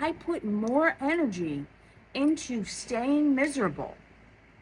I put more energy into staying miserable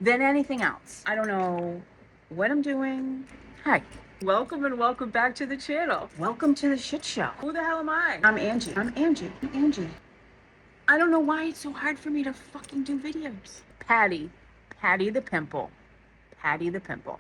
than anything else. I don't know what I'm doing. Hi. Welcome and welcome back to the channel. Welcome to the shit show. Who the hell am I? I'm Angie. I don't know why it's so hard for me to fucking do videos. Patty the pimple. Patty the pimple.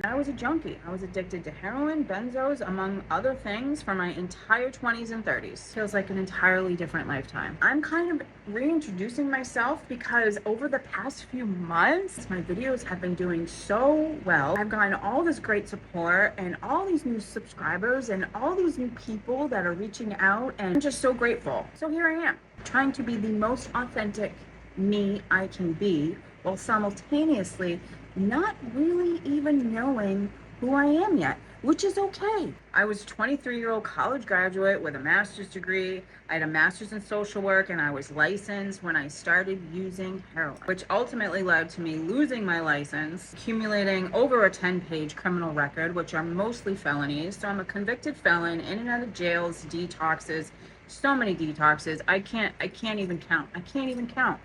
I was a junkie. I was addicted to heroin, benzos, among other things for my entire 20s and 30s. Feels like an entirely different lifetime. I'm kind of reintroducing myself because over the past few months, my videos have been doing so well. I've gotten all this great support and all these new subscribers and all these new people that are reaching out, and I'm just so grateful. So here I am, trying to be the most authentic me I can be, while simultaneously not really even knowing who I am yet, which is okay. I was a 23-year-old college graduate with a master's degree. I had a master's in social work and I was licensed when I started using heroin, which ultimately led to me losing my license, accumulating over a 10-page criminal record, which are mostly felonies. So I'm a convicted felon, in and out of jails, detoxes, so many detoxes. I can't even count.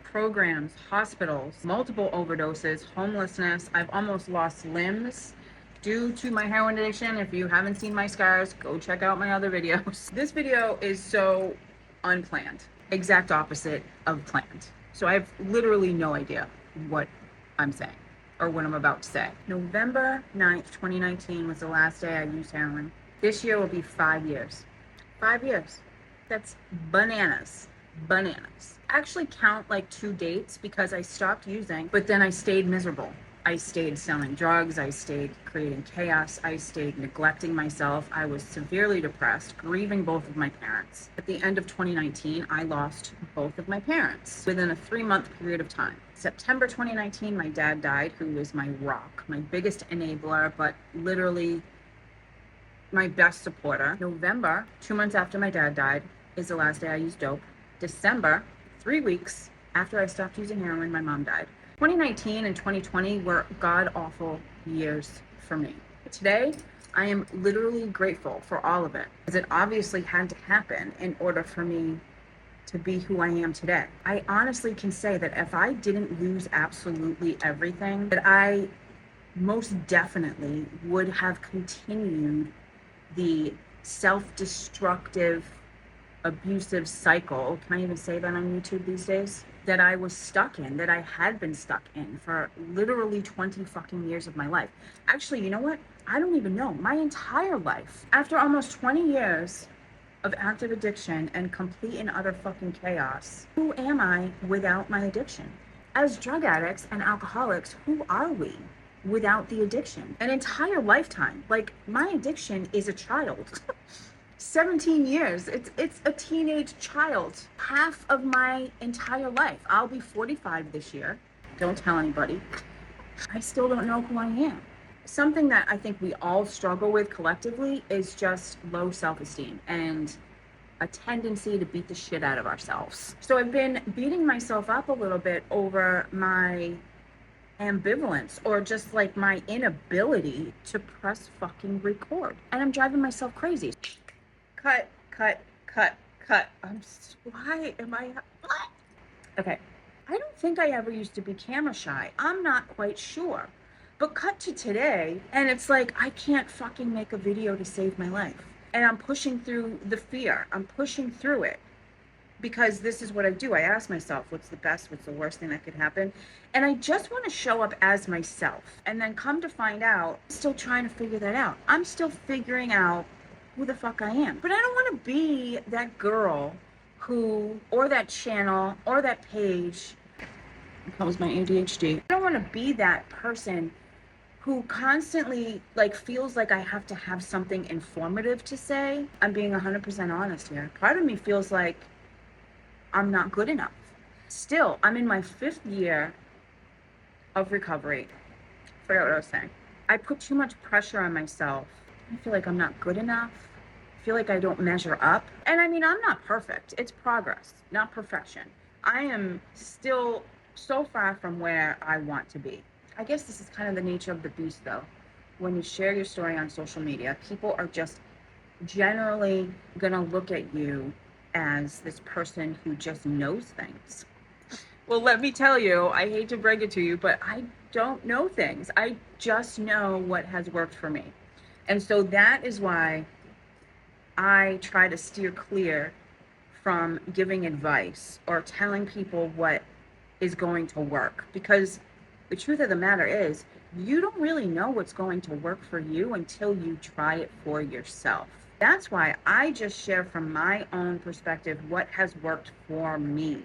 Programs, hospitals, multiple overdoses, homelessness. I've almost lost limbs due to my heroin addiction. If you haven't seen my scars, go check out my other videos. This video is so unplanned, exact opposite of planned. So I have literally no idea what I'm saying or what I'm about to say. November 9th, 2019 was the last day I used heroin. This year will be 5 years. 5 years. That's bananas. I actually count like 2 dates because I stopped using, but then I stayed miserable. I stayed selling drugs. I stayed creating chaos. I stayed neglecting myself. I was severely depressed, grieving both of my parents. At the end of 2019, I lost both of my parents within a 3-month period of time. September 2019, my dad died, who was my rock, my biggest enabler, but literally my best supporter. November, 2 months after my dad died, is the last day I used dope. December, 3 weeks after I stopped using heroin, my mom died. 2019 and 2020 were god-awful years for me. Today, I am literally grateful for all of it, because it obviously had to happen in order for me to be who I am today. I honestly can say that if I didn't lose absolutely everything, that I most definitely would have continued the self-destructive, abusive cycle, can I even say that on YouTube these days, that I was stuck in, that I had been stuck in for literally 20 fucking years of my life. Actually, you know what? I don't even know. My entire life. After almost 20 years of active addiction and complete and utter fucking chaos, who am I without my addiction? As drug addicts and alcoholics, who are we without the addiction? An entire lifetime. Like, my addiction is a child. 17 years. It's a teenage child. Half of my entire life. I'll be 45 this year. Don't tell anybody. I still don't know who I am. Something that I think we all struggle with collectively is just low self-esteem and a tendency to beat the shit out of ourselves. So I've been beating myself up a little bit over my ambivalence, or just like my inability to press fucking record. And I'm driving myself crazy. Cut. Why am I, what? Okay. I don't think I ever used to be camera shy. I'm not quite sure. But cut to today, and it's like, I can't fucking make a video to save my life. And I'm pushing through the fear. I'm pushing through it. Because this is what I do. I ask myself, what's the best, what's the worst thing that could happen? And I just want to show up as myself. And then come to find out, I'm still trying to figure that out. I'm still figuring out who the fuck I am. But I don't want to be that girl who, or that channel, or that page, that was my ADHD. I don't want to be that person who constantly like feels like I have to have something informative to say. I'm being 100% honest here. Part of me feels like I'm not good enough. Still, I'm in my 5th year of recovery. I forgot what I was saying. I put too much pressure on myself. I feel like I'm not good enough. I feel like I don't measure up. And I mean, I'm not perfect. It's progress, not perfection. I am still so far from where I want to be. I guess this is kind of the nature of the beast, though. When you share your story on social media, people are just generally gonna look at you as this person who just knows things. Well, let me tell you, I hate to break it to you, but I don't know things. I just know what has worked for me. And so that is why I try to steer clear from giving advice or telling people what is going to work. Because the truth of the matter is, you don't really know what's going to work for you until you try it for yourself. That's why I just share from my own perspective what has worked for me.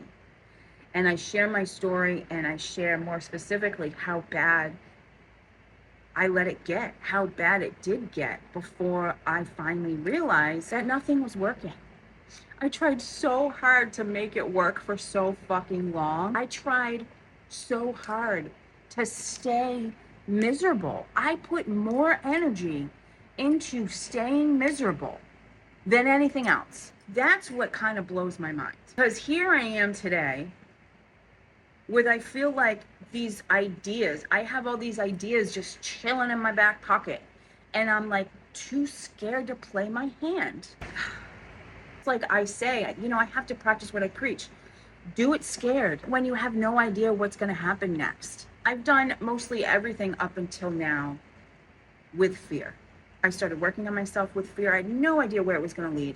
And I share my story, and I share more specifically how bad I let it get, how bad it did get before I finally realized that nothing was working. I tried so hard to make it work for so fucking long. I tried so hard to stay miserable. I put more energy into staying miserable than anything else. That's what kind of blows my mind. Because here I am today with, I feel like these ideas, I have all these ideas just chilling in my back pocket. And I'm like too scared to play my hand. Like I say, you know, I have to practice what I preach. Do it scared when you have no idea what's going to happen next. I've done mostly everything up until now with fear. I started working on myself with fear. I had no idea where it was going to lead.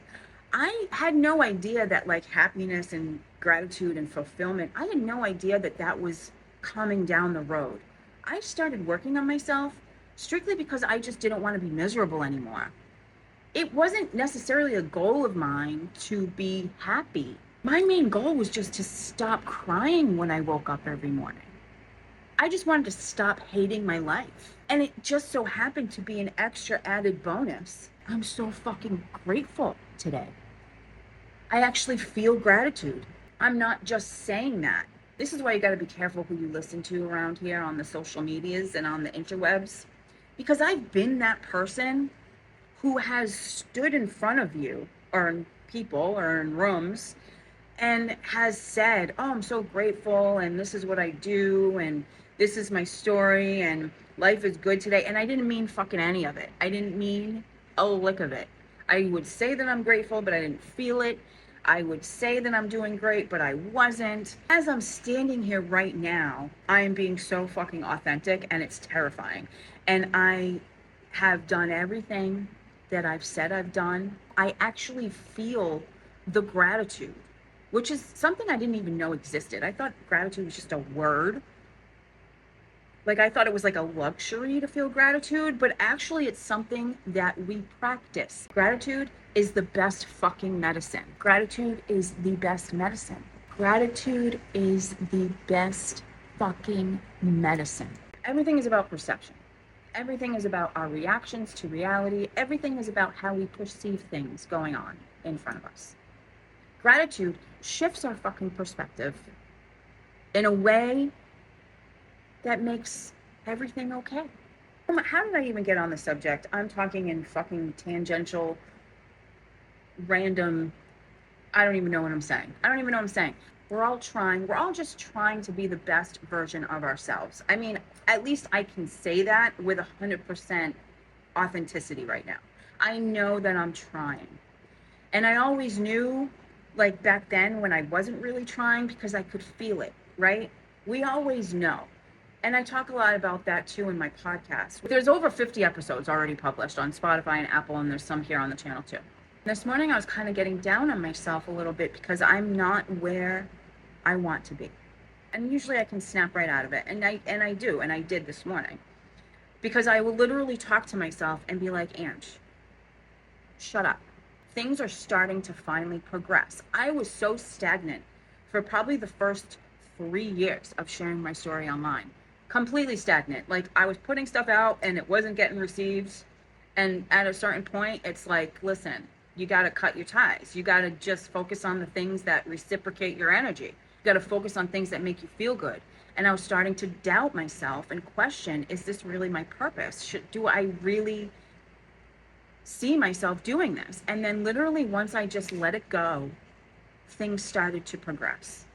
I had no idea that like happiness and gratitude and fulfillment, I had no idea that that was coming down the road. I started working on myself strictly because I just didn't want to be miserable anymore. It wasn't necessarily a goal of mine to be happy. My main goal was just to stop crying when I woke up every morning. I just wanted to stop hating my life. And it just so happened to be an extra added bonus. I'm so fucking grateful today. I actually feel gratitude. I'm not just saying that. This is why you got to be careful who you listen to around here on the social medias and on the interwebs. Because I've been that person who has stood in front of you or in people or in rooms and has said, oh, I'm so grateful and this is what I do and this is my story and life is good today. And I didn't mean fucking any of it. I didn't mean a lick of it. I would say that I'm grateful, but I didn't feel it. I would say that I'm doing great, but I wasn't. As I'm standing here right now, I am being so fucking authentic and it's terrifying. And I have done everything that I've said I've done. I actually feel the gratitude, which is something I didn't even know existed. I thought gratitude was just a word. Like I thought it was like a luxury to feel gratitude, but actually it's something that we practice. Gratitude is the best fucking medicine. Gratitude is the best medicine. Gratitude is the best fucking medicine. Everything is about perception. Everything is about our reactions to reality. Everything is about how we perceive things going on in front of us. Gratitude shifts our fucking perspective in a way that makes everything okay. How did I even get on the subject? I'm talking in fucking tangential, random, I don't even know what I'm saying. We're all just trying to be the best version of ourselves. I mean, at least I can say that with 100% authenticity right now. I know that I'm trying. And I always knew, like back then when I wasn't really trying, because I could feel it, right? We always know. And I talk a lot about that too in my podcast. There's over 50 episodes already published on Spotify and Apple, and there's some here on the channel too. This morning I was kind of getting down on myself a little bit because I'm not where I want to be. And usually I can snap right out of it. And I do, and I did this morning. Because I will literally talk to myself and be like, Ange, shut up. Things are starting to finally progress. I was so stagnant for probably the first 3 years of sharing my story online. Completely stagnant. Like I was putting stuff out and it wasn't getting received. And at a certain point, it's like, listen, you got to cut your ties. You got to just focus on the things that reciprocate your energy. You got to focus on things that make you feel good. And I was starting to doubt myself and question, is this really my purpose? Do I really see myself doing this? And then literally once I just let it go, things started to progress.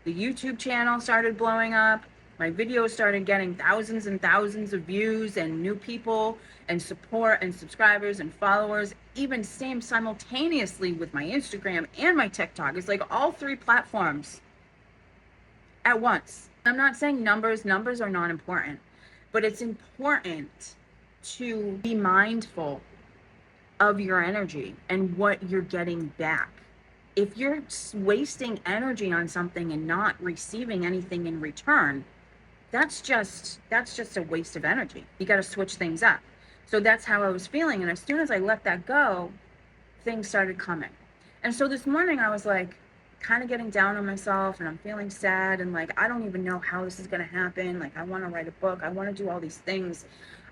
The YouTube channel started blowing up. My videos started getting thousands and thousands of views and new people and support and subscribers and followers. even same simultaneously with my Instagram and my TikTok. It's like all three platforms at once. I'm not saying numbers are not important, but it's important to be mindful of your energy and what you're getting back. If you're wasting energy on something and not receiving anything in return, that's just a waste of energy. You got to switch things up. So that's how I was feeling. And as soon as I let that go, things started coming. And so this morning I was like kind of getting down on myself and I'm feeling sad and like, I don't even know how this is going to happen. Like, I want to write a book. I want to do all these things.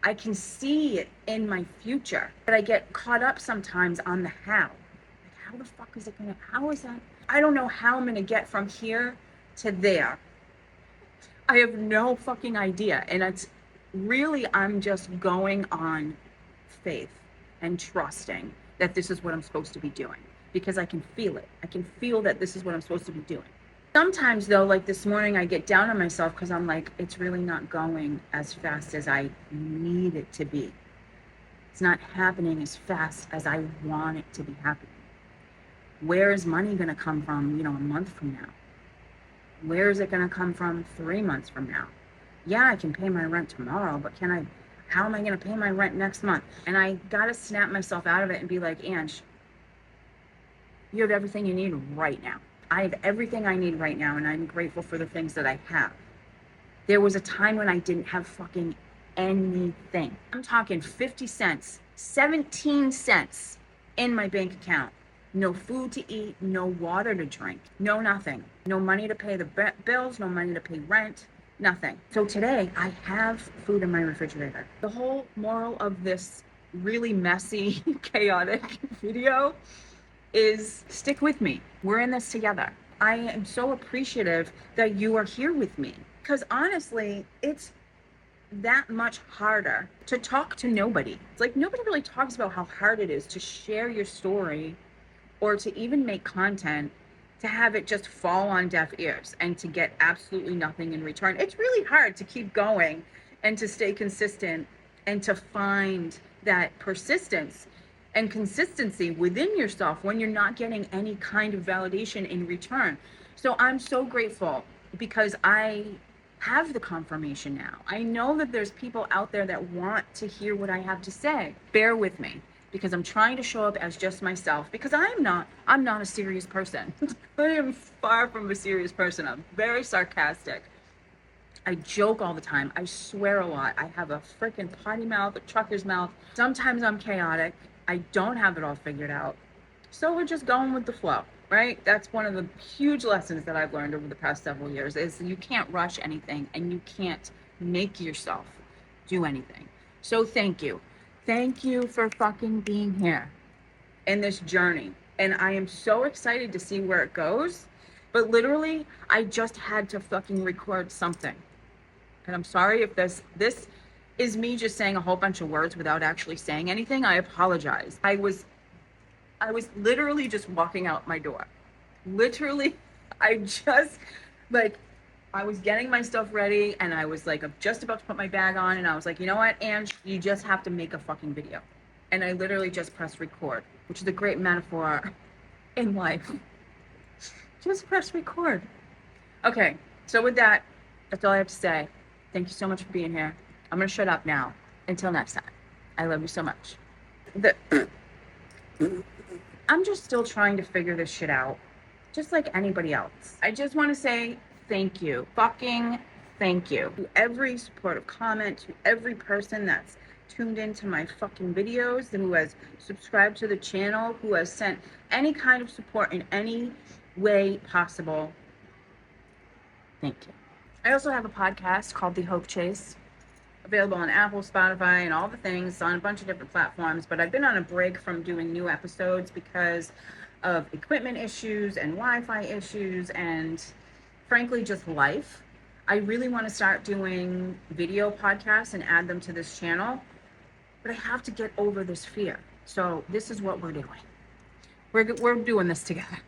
I can see it in my future, but I get caught up sometimes on the how. Like, how the fuck is it going to, how is that? I don't know how I'm going to get from here to there. I have no fucking idea. And it's really, I'm just going on faith and trusting that this is what I'm supposed to be doing because I can feel it. I can feel that this is what I'm supposed to be doing. Sometimes though, like this morning, I get down on myself because I'm like, it's really not going as fast as I need it to be. It's not happening as fast as I want it to be happening. Where is money going to come from, a month from now? Where is it going to come from 3 months from now? Yeah, I can pay my rent tomorrow, but how am I going to pay my rent next month? And I got to snap myself out of it and be like, Ange, you have everything you need right now. I have everything I need right now, and I'm grateful for the things that I have. There was a time when I didn't have fucking anything. I'm talking 50 cents, 17 cents in my bank account. No food to eat, no water to drink, no nothing. No money to pay the bills, no money to pay rent, nothing. So today I have food in my refrigerator. The whole moral of this really messy, chaotic video is stick with me. We're in this together. I am so appreciative that you are here with me because honestly, it's that much harder to talk to nobody. It's like nobody really talks about how hard it is to share your story or to even make content, to have it just fall on deaf ears and to get absolutely nothing in return. It's really hard to keep going and to stay consistent and to find that persistence and consistency within yourself when you're not getting any kind of validation in return. So I'm so grateful because I have the confirmation now. I know that there's people out there that want to hear what I have to say. Bear with me, because I'm trying to show up as just myself, because I'm not a serious person. I am far from a serious person. I'm very sarcastic. I joke all the time. I swear a lot. I have a freaking potty mouth, a trucker's mouth. Sometimes I'm chaotic. I don't have it all figured out. So we're just going with the flow, right? That's one of the huge lessons that I've learned over the past several years is you can't rush anything and you can't make yourself do anything. So thank you. Thank you for fucking being here in this journey. And I am so excited to see where it goes. But literally, I just had to fucking record something. And I'm sorry if this is me just saying a whole bunch of words without actually saying anything. I apologize. I was literally just walking out my door. Literally, I was getting my stuff ready and I was like, I'm just about to put my bag on and I was like, you know what, Ange, you just have to make a fucking video. And I literally just pressed record, which is a great metaphor in life. Just press record. Okay, so with that, that's all I have to say. Thank you so much for being here. I'm gonna shut up now. Until next time. I love you so much. I'm just still trying to figure this shit out, just like anybody else. I just want to say thank you. Fucking thank you. To every supportive comment, to every person that's tuned into my fucking videos, who has subscribed to the channel, who has sent any kind of support in any way possible. Thank you. I also have a podcast called The Hope Chase, available on Apple, Spotify, and all the things, on a bunch of different platforms. But I've been on a break from doing new episodes because of equipment issues and Wi-Fi issues and frankly just life. I really want to start doing video podcasts and add them to this channel, but I have to get over this fear. So this is what we're doing. We're doing this together.